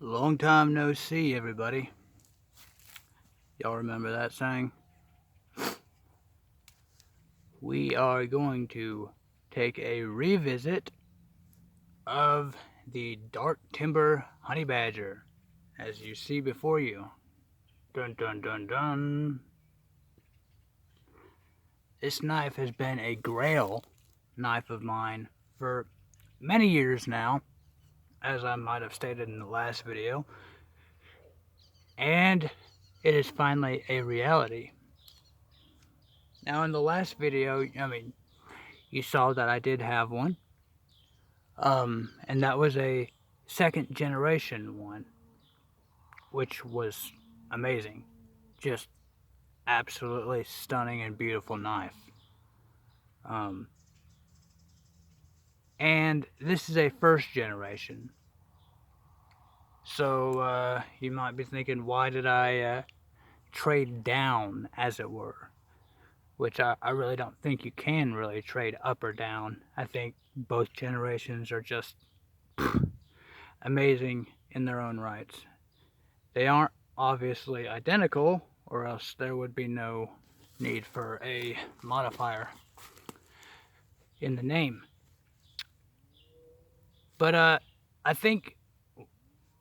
Long time no see, everybody. Y'all remember that saying? We are going to take a revisit of the dark timber honey badger, as you see before you. Dun dun dun dun. This knife has been a grail knife of mine for many years now, as I might have stated in the last video, and it is finally a reality. Now, in the last video, you saw that I did have one, and that was a second generation one, which was amazing. Just absolutely stunning and beautiful knife. And this is a first generation. So you might be thinking, why did I trade down, as it were? Which I really don't think you can really trade up or down. I think both generations are just amazing in their own rights. They aren't obviously identical, or else there would be no need for a modifier in the name. But I think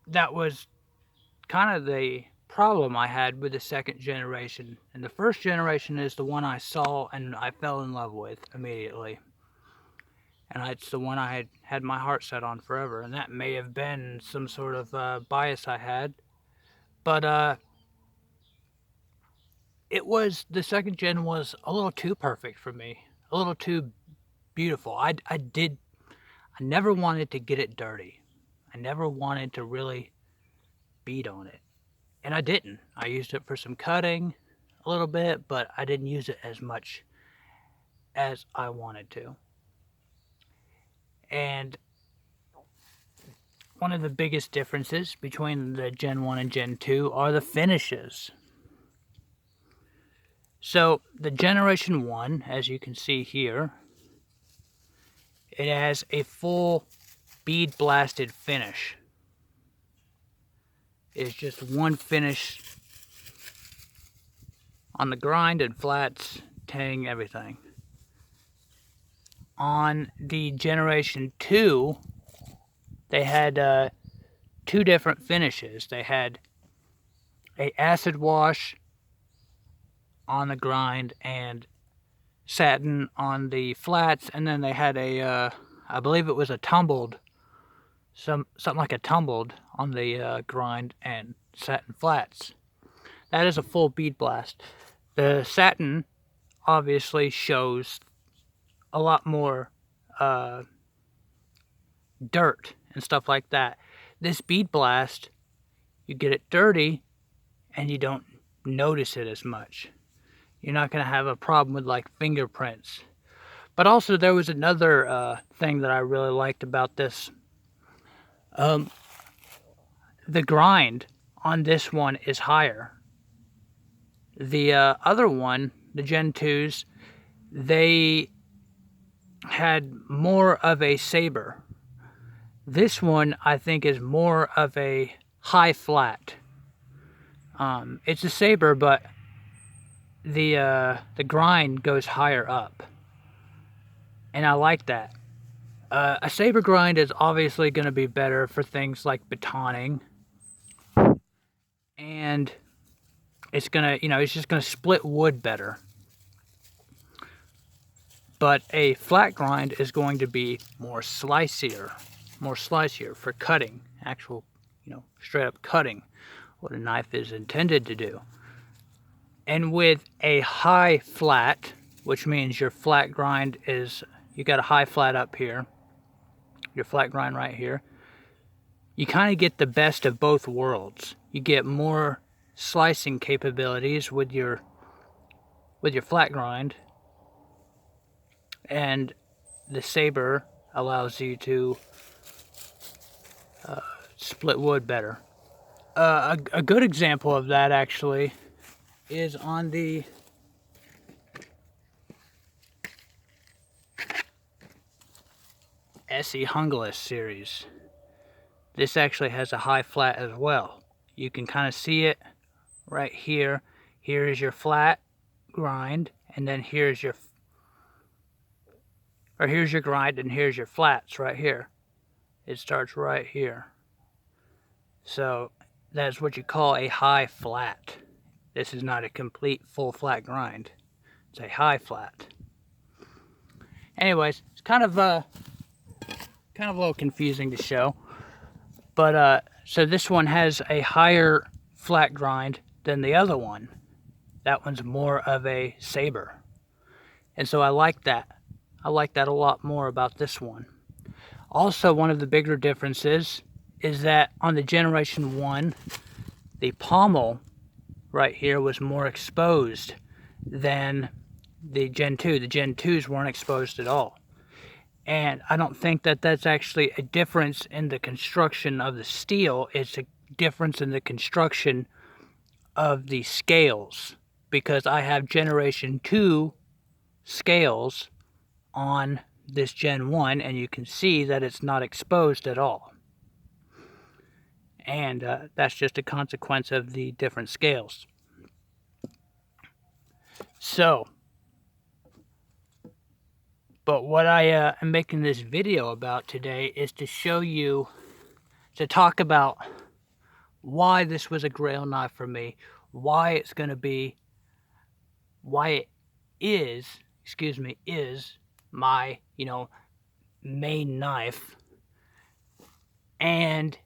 that was kind of the problem I had with the second generation. And the first generation is the one I saw and I fell in love with immediately. And it's the one I had my heart set on forever. And that may have been some sort of bias I had. But the second gen was a little too perfect for me. A little too beautiful. I never wanted to get it dirty. I never wanted to really beat on it. And I didn't. I used it for some cutting a little bit, but I didn't use it as much as I wanted to. And one of the biggest differences between the Gen 1 and Gen 2 are the finishes. So the Generation 1, as you can see here, it has a full bead blasted finish. It's just one finish on the grind and flats, tang, everything. On the Generation 2, they had two different finishes. They had a acid wash on the grind and satin on the flats, and then they had I believe it was a tumbled, something like a tumbled on the grind and satin flats. That is a full bead blast. The satin obviously shows a lot more dirt and stuff like that. This bead blast, you get it dirty and you don't notice it as much. You're not going to have a problem with like fingerprints. But also there was another thing that I really liked about this. The grind on this one is higher. The other one, the Gen 2s, they had more of a saber. This one, I think, is more of a high flat. It's a saber, but the grind goes higher up, and I like that. A saber grind is obviously going to be better for things like batoning, and it's gonna, it's just gonna split wood better. But a flat grind is going to be more slicier for cutting, actual, straight up cutting, what a knife is intended to do. And with a high flat, which means your flat grind is, you got a high flat up here, your flat grind right here, you kind of get the best of both worlds. You get more slicing capabilities with your flat grind, and the saber allows you to split wood better. A good example of that actually is on the SE Hungles series. this actually has a high flat as well. You can kind of see it right here. Here is your flat grind, and then here's your grind, and here's your flats right here. It starts right here. So that's what you call a high flat. This is not a complete full flat grind. It's a high flat. Anyways, it's kind of a little confusing to show. But so this one has a higher flat grind than the other one. That one's more of a saber. And so I like that. I like that a lot more about this one. Also, one of the bigger differences is that on the Generation 1, the pommel right here was more exposed than the Gen 2. The Gen 2s weren't exposed at all. And I don't think that that's actually a difference in the construction of the steel. It's a difference in the construction of the scales. Because I have Generation 2 scales on this Gen 1, and you can see that it's not exposed at all. And that's just a consequence of the different scales. So, but what I am making this video about today is to show you, to talk about why this was a grail knife for me, why it's going to be, why it is, is my, main knife, and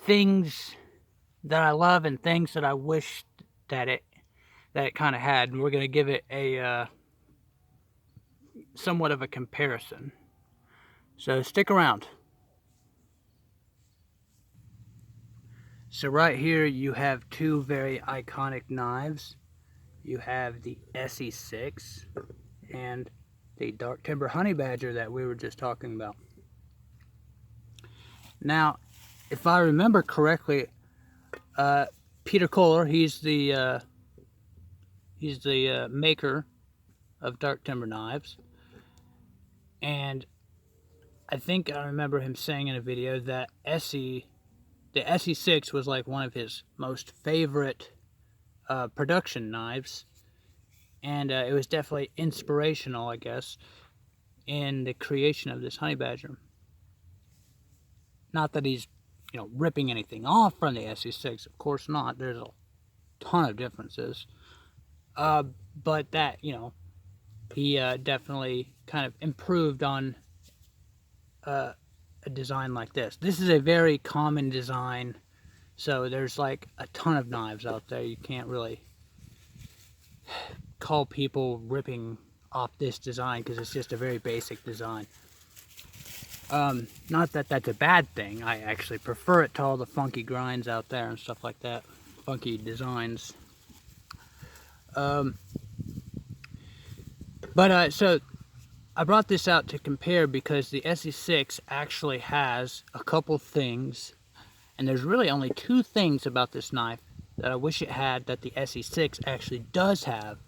things that I love and things that I wish that it kind of had. And we're going to give it a somewhat of a comparison. So stick around. So right here you have two very iconic knives. You have the SE6 and the Dark Timber Honey Badger that we were just talking about. Now, if I remember correctly, Peter Kohler, he's the maker of Dark Timber knives, and I think I remember him saying in a video that the SE6 was like one of his most favorite production knives, and it was definitely inspirational, I guess, in the creation of this Honey Badger. Not that he's, ripping anything off from the SE6, of course not. There's a ton of differences, but that, he definitely kind of improved on a design like this. This is a very common design, so there's like a ton of knives out there. You can't really call people ripping off this design because it's just a very basic design. Not that that's a bad thing. I actually prefer it to all the funky grinds out there and stuff like that. Funky designs. So I brought this out to compare because the SE6 actually has a couple things, and there's really only two things about this knife that I wish it had that the SE6 actually does have.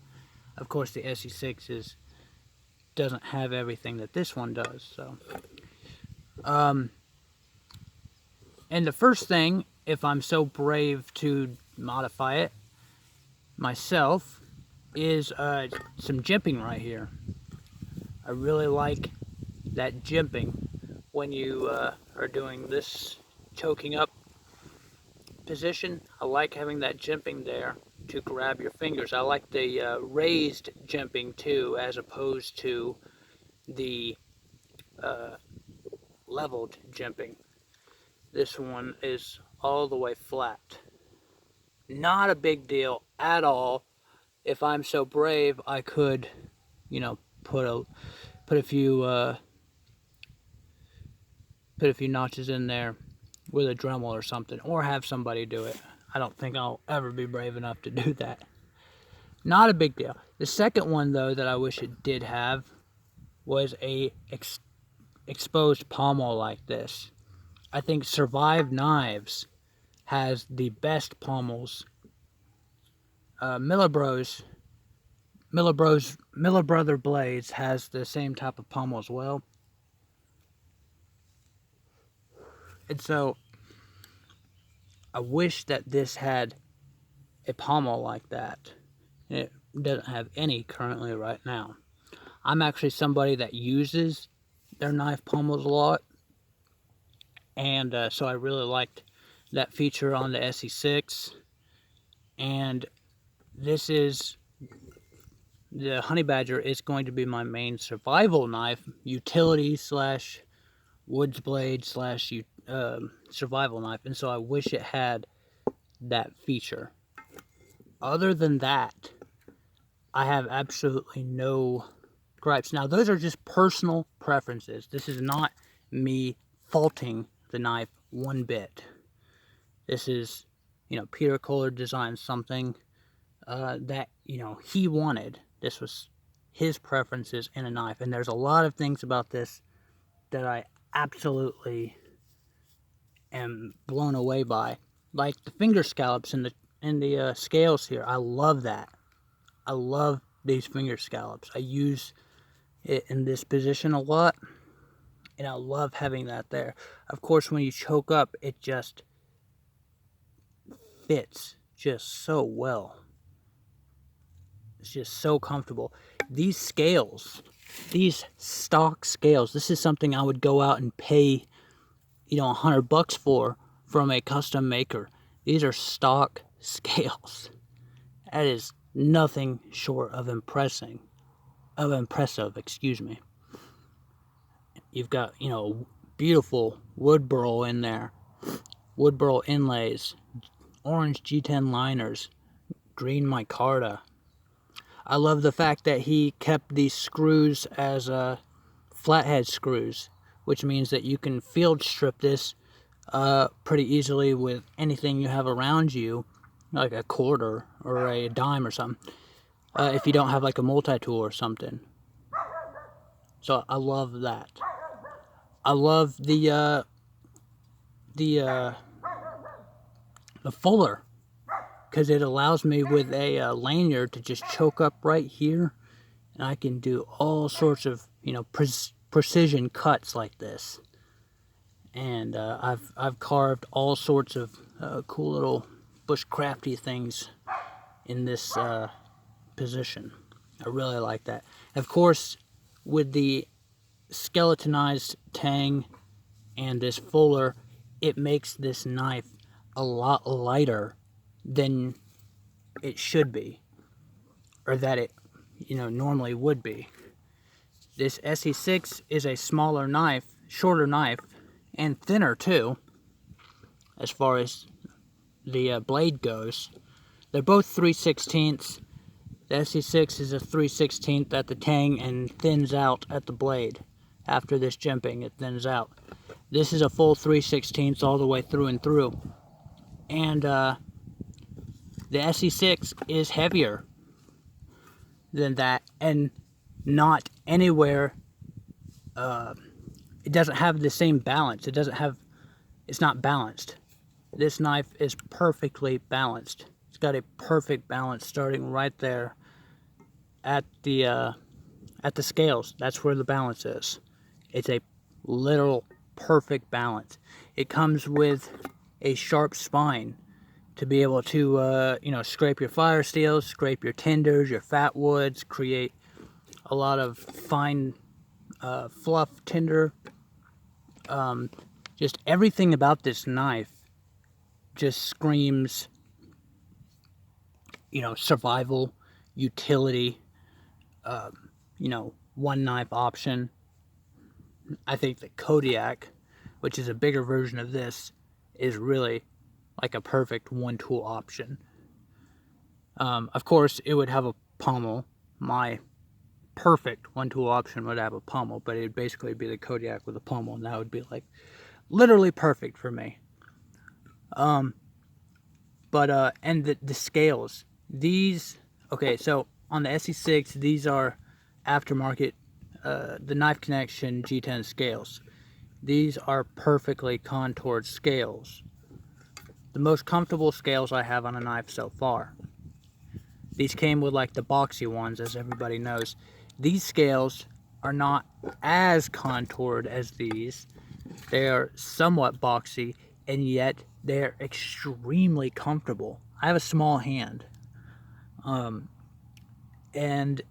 Of course, the SE6 doesn't have everything that this one does. So, and the first thing, if I'm so brave to modify it myself, is some jimping right here. I really like that jimping when you are doing this choking up position. I like having that jimping there to grab your fingers. I like the raised jimping too, as opposed to the leveled jimping. This one is all the way flat. Not a big deal at all. If I'm so brave, I could, put a few notches in there with a Dremel or something, or have somebody do it. I don't think I'll ever be brave enough to do that. Not a big deal. The second one, though, that I wish it did have was a exposed pommel like this. I think Survive Knives has the best pommels. Miller Brother Blades has the same type of pommel as well. And so I wish that this had a pommel like that. It doesn't have any currently right now. I'm actually somebody that uses their knife pommels a lot, and so I really liked that feature on the SE6. And this is the Honey Badger is going to be my main survival knife, utility slash woods blade slash survival knife, and so I wish it had that feature. Other than that, I have absolutely no gripes. Now, those are just personal preferences. This is not me faulting the knife one bit. This is, Peter Kohler designed something that, he wanted. This was his preferences in a knife. And there's a lot of things about this that I absolutely am blown away by. Like the finger scallops and the scales here. I love that. I love these finger scallops. I use it in this position a lot, and I love having that there. Of course, when you choke up, it just fits just so well. It's just so comfortable. These scales, these stock scales, this is something I would go out and pay, $100 for from a custom maker. These are stock scales. That is nothing short of impressive, excuse me. You've got, beautiful wood burl in there, wood burl inlays, orange G10 liners, green micarta. I love the fact that he kept these screws as flathead screws, which means that you can field strip this pretty easily with anything you have around you, like a quarter or a dime or something, if you don't have like a multi-tool or something. So I love that. I love the fuller, because it allows me with a lanyard to just choke up right here, and I can do all sorts of precision cuts like this. And I've carved all sorts of cool little bushcrafty things in this position. I really like that. Of course, with the skeletonized tang and this fuller, it makes this knife a lot lighter than it should be, or that it normally would be. This SE6 is a smaller knife, shorter knife, and thinner too, as far as the blade goes. They're both 3/16. The SE6 is a 3/16 at the tang and thins out at the blade. After this jimping, it thins out. This is a full 3/16 all the way through and through. And the SE6 is heavier than that, and not anywhere, it doesn't have the same balance. It's not balanced. This knife is perfectly balanced. It's got a perfect balance starting right there at the scales. That's where the balance is. It's a literal perfect balance. It comes with a sharp spine to be able to scrape your fire steels, scrape your tinders, your fat woods, create a lot of fine fluff tinder. Just everything about this knife just screams survival, utility, one knife option. I think the Kodiak, which is a bigger version of this, is really like a perfect one tool option. Of course, it would have a pommel. My perfect one tool option would have a pommel, but it would basically be the Kodiak with a pommel, and that would be like literally perfect for me. And the scales, these, okay, so on the SE6, these are aftermarket, the Knife Connection G10 scales. These are perfectly contoured scales. The most comfortable scales I have on a knife so far. These came with like the boxy ones, as everybody knows. These scales are not as contoured as these, They are somewhat boxy, and yet they're extremely comfortable. I have a small hand, and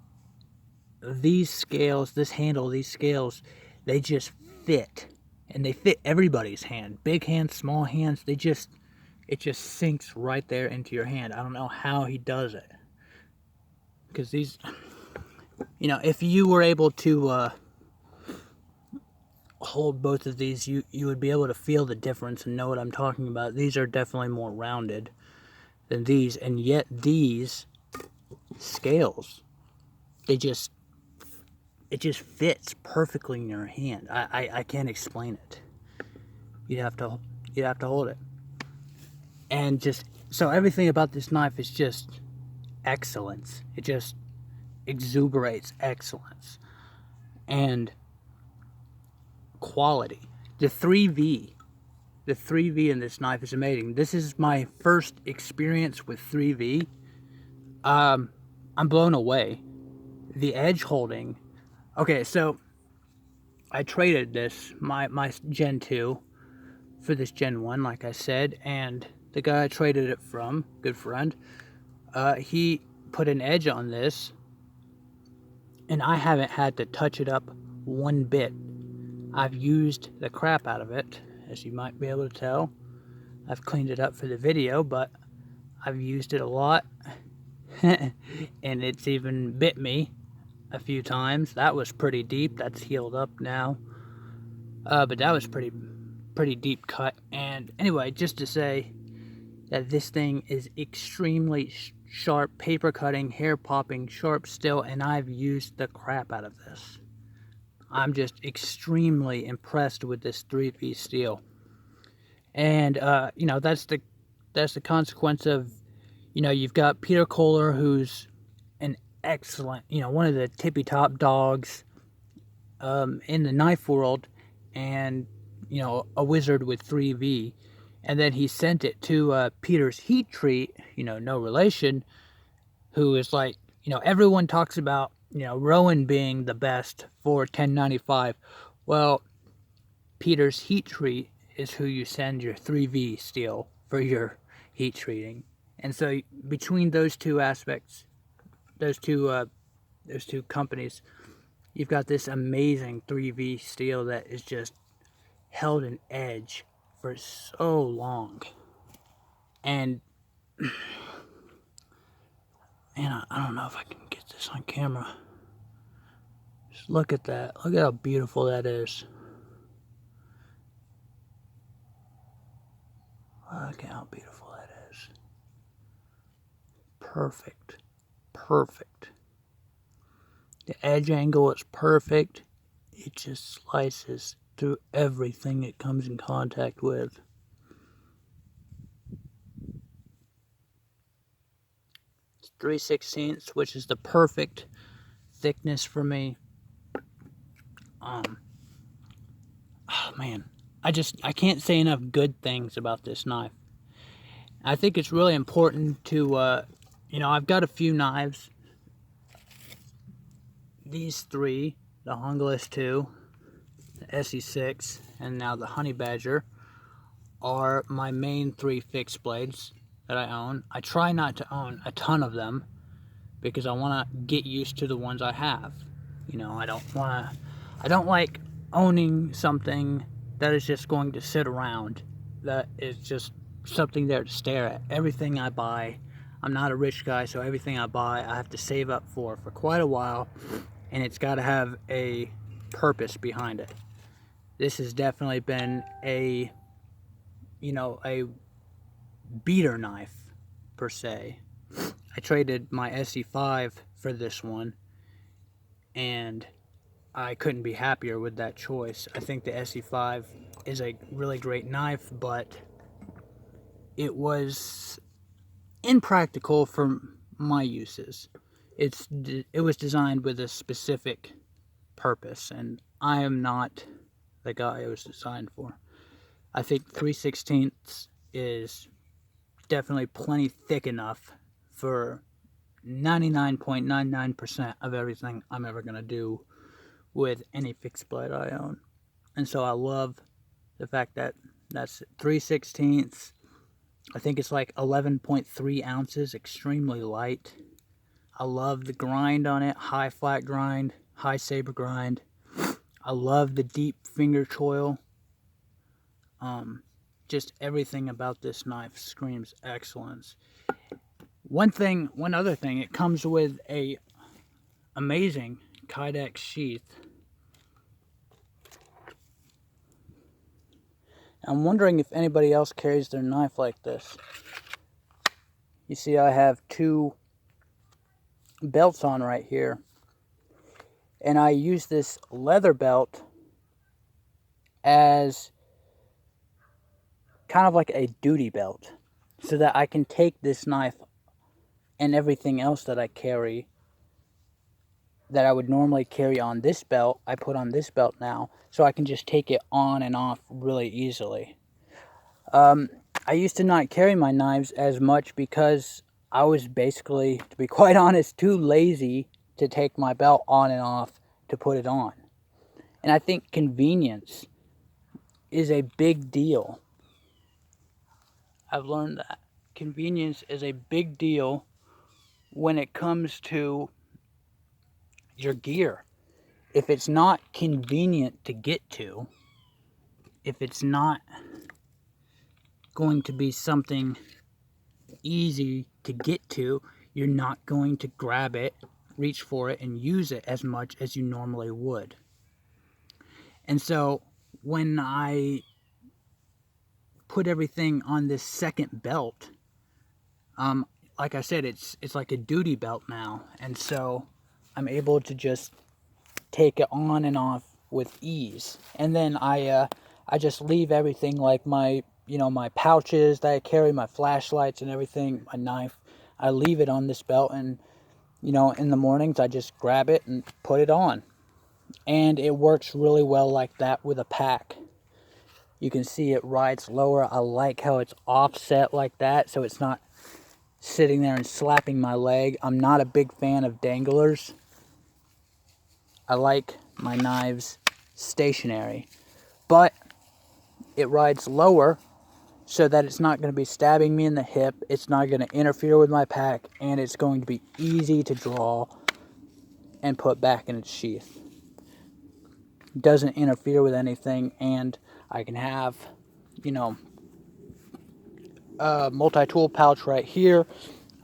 these scales, this handle, these scales, they just fit, and they fit everybody's hand. Big hands, small hands, it just sinks right there into your hand. I don't know how he does it, because these, if you were able to hold both of these, you would be able to feel the difference and know what I'm talking about. These are definitely more rounded than these, and yet these scales, it just fits perfectly in your hand. I can't explain it. You'd have to hold it. And just, so everything about this knife is just excellence. It just exuberates excellence and quality. The 3V in this knife is amazing. This is my first experience with 3V. I'm blown away. The edge holding. Okay, so I traded this, my Gen 2, for this Gen 1, like I said, and the guy I traded it from, good friend, he put an edge on this, and I haven't had to touch it up one bit. I've used the crap out of it, as you might be able to tell. I've cleaned it up for the video, but I've used it a lot, and it's even bit me a few times. That was pretty deep. That's healed up now, but that was pretty deep cut. And anyway, just to say that this thing is extremely sharp, paper cutting, hair popping, sharp still, and I've used the crap out of this. I'm just extremely impressed with this 3V steel. And that's the consequence of, you've got Peter Kohler, who's an excellent, one of the tippy top dogs in the knife world, and a wizard with 3V. And then he sent it to Peter's Heat Treat, no relation, who is like, everyone talks about, Rowan being the best for 1095. Well, Peter's Heat Treat is who you send your 3V steel for your heat treating. And so between those two aspects, those two companies, you've got this amazing 3V steel that is just held an edge for so long. And man, I don't know if I can get this on camera. Just look at that. Look at how beautiful that is. Look at how beautiful that is. Perfect. Perfect. The edge angle is perfect. It just slices through everything it comes in contact with. It's 3/16, which is the perfect thickness for me. Oh man, I can't say enough good things about this knife. I think it's really important to, I've got a few knives. These three, the Hongless 2, the SE6, and now the Honey Badger, are my main three fixed blades that I own. I try not to own a ton of them because I want to get used to the ones I have. I don't like owning something that is just going to sit around, that is just something there to stare at. Everything I buy, I'm not a rich guy, so everything I buy I have to save up for quite a while, and it's got to have a purpose behind it. This has definitely been a beater knife per se. I traded my SE5 for this one, and I couldn't be happier with that choice. I think the SE5 is a really great knife, but it was impractical for my uses. It was designed with a specific purpose, and I am not the guy it was designed for. I think 3/16 is definitely plenty thick enough for 99.99% of everything I'm ever going to do with any fixed blade I own. And so I love The fact that that's 3/16. I think it's like 11.3 ounces, extremely light. I love the grind on it, high flat grind, high saber grind. I love the deep finger choil. Just everything about this knife screams excellence. One other thing, it comes with a amazing Kydex sheath. I'm wondering if anybody else carries their knife like this. You see, I have two belts on right here, and I use this leather belt as kind of like a duty belt, so that I can take this knife and everything else that I carry that I would normally carry on this belt, I put on this belt now, so I can just take it on and off really easily. I used to not carry my knives as much because I was basically, to be quite honest, too lazy to take my belt on and off to put it on. And I think convenience is a big deal. I've learned that convenience is a big deal when it comes to your gear. If it's not convenient to get to, if it's not going to be something easy to get to, you're not going to grab it, reach for it, and use it as much as you normally would. And so when I put everything on this second belt, like I said, it's like a duty belt now, and so I'm able to just take it on and off with ease. And then I just leave everything, like my my pouches that I carry, my flashlights and everything, my knife, I leave it on this belt, and in the mornings I just grab it and put it on. And it works really well like that with a pack. You can see it rides lower. I like how it's offset like that, so it's not sitting there and slapping my leg. I'm not a big fan of danglers. I like my knives stationary, but it rides lower so that it's not going to be stabbing me in the hip, it's not going to interfere with my pack, and it's going to be easy to draw and put back in its sheath. It doesn't interfere with anything, and I can have, a multi-tool pouch right here.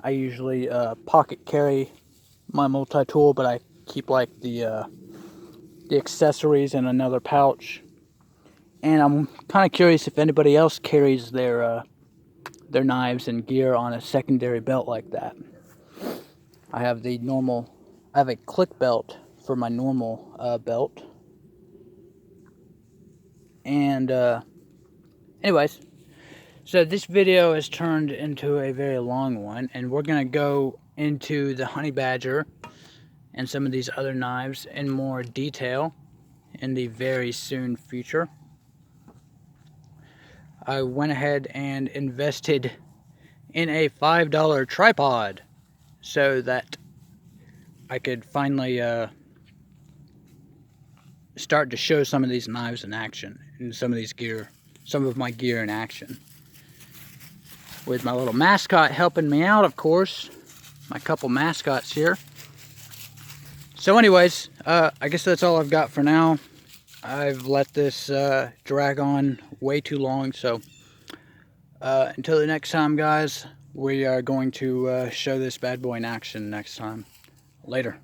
I usually pocket carry my multi-tool, but I keep like the accessories in another pouch. And I'm kind of curious if anybody else carries their knives and gear on a secondary belt like that. I have a click belt for my normal belt. And anyways, so this video has turned into a very long one, and we're going to go into the Honey Badger and some of these other knives in more detail in the very soon future. I went ahead and invested in a $5 tripod so that I could finally start to show some of these knives in action, and some of my gear in action. With my little mascot helping me out, of course. My couple mascots here. So anyways, I guess that's all I've got for now. I've let this drag on way too long, so until the next time, guys, we are going to show this bad boy in action next time. Later.